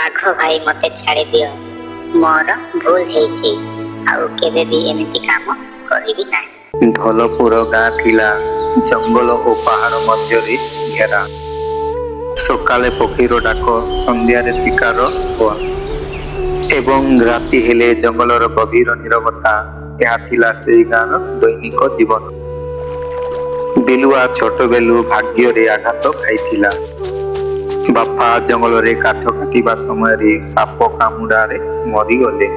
ବାଘ ଭାଇ ମତେ ଛାଡ଼ି ଦିଅ, ମୋର ଭୁଲ ହେଇଛି, ଆଉ କେବେ ବି ଏମିତି କାମ କରିବି ନାହିଁ। ଧଲପୁର ଗାଁ ଥିଲା ଜଙ୍ଗଲ ଓ ପାହାଡ଼ ମଧ୍ୟରେ ଘେରା। ସକାଳେ ପକ୍ଷୀର ଡାକ, ସନ୍ଧ୍ୟାରେ ଶିକାର ହୁଆ ଏବଂ ରାତି ହେଲେ ଜଙ୍ଗଲର ଗଭୀର ନୀରବତା। ଏହା ଥିଲା ସେହି ଗାଁର ଦୈନିକ ଜୀବନ। ବିଲୁଆ ଛୋଟବେଳୁ ଭାଗ୍ୟରେ ଆଘାତ ଖାଇଥିଲା। ବାପା ଜଙ୍ଗଲରେ କାଠ କାଟିବା ସମୟରେ ସାପ କାମୁଡ଼ାରେ ମରିଗଲେ।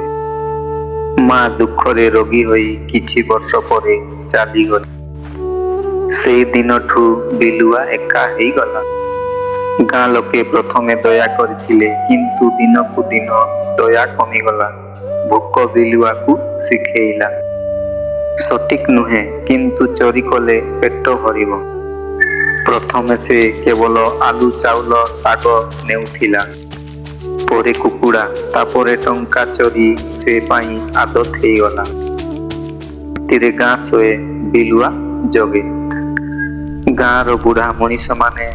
ମା ଦୁଃଖରେ ରୋଗୀ ହୋଇ କିଛି ବର୍ଷ ପରେ ଚାଲିଗଲେ। ସେଇ ଦିନଠୁ ବିଲୁଆ ଏକା ହେଇଗଲା। ଗାଁ ଲୋକେ ପ୍ରଥମେ ଦୟା କରିଥିଲେ, କିନ୍ତୁ ଦିନକୁ ଦିନ ଦୟା କମିଗଲା। ଭୋକ ବିଲୁଆକୁ ଶିଖେଇଲା, ସଠିକ ନୁହେଁ, କିନ୍ତୁ ଚୋରି କଲେ ପେଟ ଭରିବ। ପ୍ରଥମେ ସେ କେବଳ ଆଲୁ, ଚାଉଳ, ଶାଗ ନେଉଥିଲା, ପରେ କୁକୁଡ଼ା, ତାପରେ ଟଙ୍କା ଚୋରି ସେ ପାଇଁ ଆଦତ ହେଇଗଲା। ରାତିରେ ଗାଁ ଶୋଏ, ବିଲୁଆ ଜଗେ। ଗାଁର ବୁଢ଼ା ମଣିଷମାନେ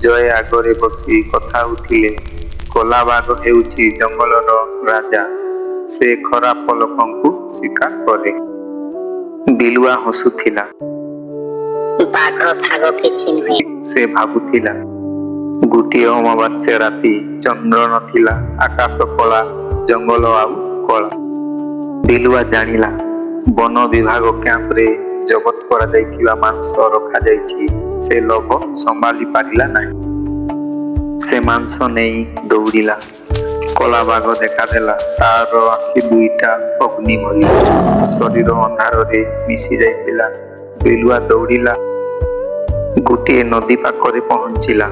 ଜୟ ଆଗରେ ବସି କଥା ହେଉଥିଲେ। କଳା ବାଘ ହେଉଛି ଜଙ୍ଗଲର ରାଜା, ସେ ଖରାପ ଲୋକଙ୍କୁ ଶିକାର କରେ। ବିଲୁଆ ହସୁଥିଲା। ବାଘ ଫାଗ କିଛି ନୁହେଁ, ସେ ଭାବୁଥିଲା। ଗୋଟିଏ ଅମାବାସ୍ୟା ରାତି, ଚନ୍ଦ୍ର ନଥିଲା, ଆକାଶ କଳା, ଜଙ୍ଗଲ ଆଉ କଳା। ବିଲୁଆ ଜାଣିଲା, ବନ ବିଭାଗ କ୍ୟାମ୍ପରେ ଜବତ କରାଯାଇଥିବା ମାଂସ ରଖାଯାଇଛି। ସେ ଲୋଭ ସମ୍ଭାଳି ପାରିଲା ନାହିଁ। ସେ ମାଂସ ନେଇ ଦୌଡ଼ିଲା। କଳା ବାଘ ଦେଖାଦେଲା। ତାର ଆଖି ଦୁଇଟା ଅଗ୍ନି ଭଳି, ଶରୀର ଅନ୍ଧାରରେ ମିଶି ଯାଇଥିଲା। ବିଲୁଆ ଦୌଡ଼ିଲା, ଗୋଟିଏ ନଦୀ ପାଖରେ ପହଞ୍ଚିଲା।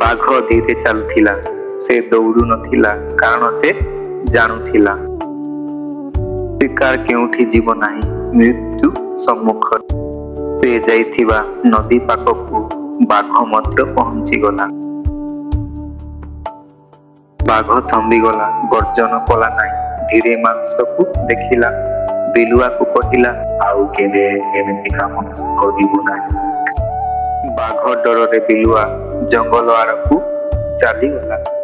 ବାଘ ଧୀରେ ଚାଲୁଥିଲା। ସେ ଦୌଡୁ ନଥିଲା, କାରଣ ସେ ଜାଣୁଥିଲା ଶିକାର କେଉଁଠି ଯିବ ନାହିଁ, ମୃତ୍ୟୁ ସମ୍ମୁଖରେ। ସେ ଯାଇଥିବା ନଦୀ ପାଖକୁ ବାଘ ମଧ୍ୟ ପହଞ୍ଚିଗଲା। ବାଘ ଥମ୍ବିଗଲା, ଗର୍ଜନ କଲା ନାହିଁ। ଧୀରେ ମାଂସକୁ ଦେଖିଲା। ବିଲୁଆକୁ କହିଲା, ଆଉ କେବେ ଏମିତି କାମ କରିବୁ ନାହିଁ। ବାଘ ଡରରେ ବିଲୁଆ ଜଙ୍ଗଲ ଆଡ଼କୁ ଚାଲିଗଲା।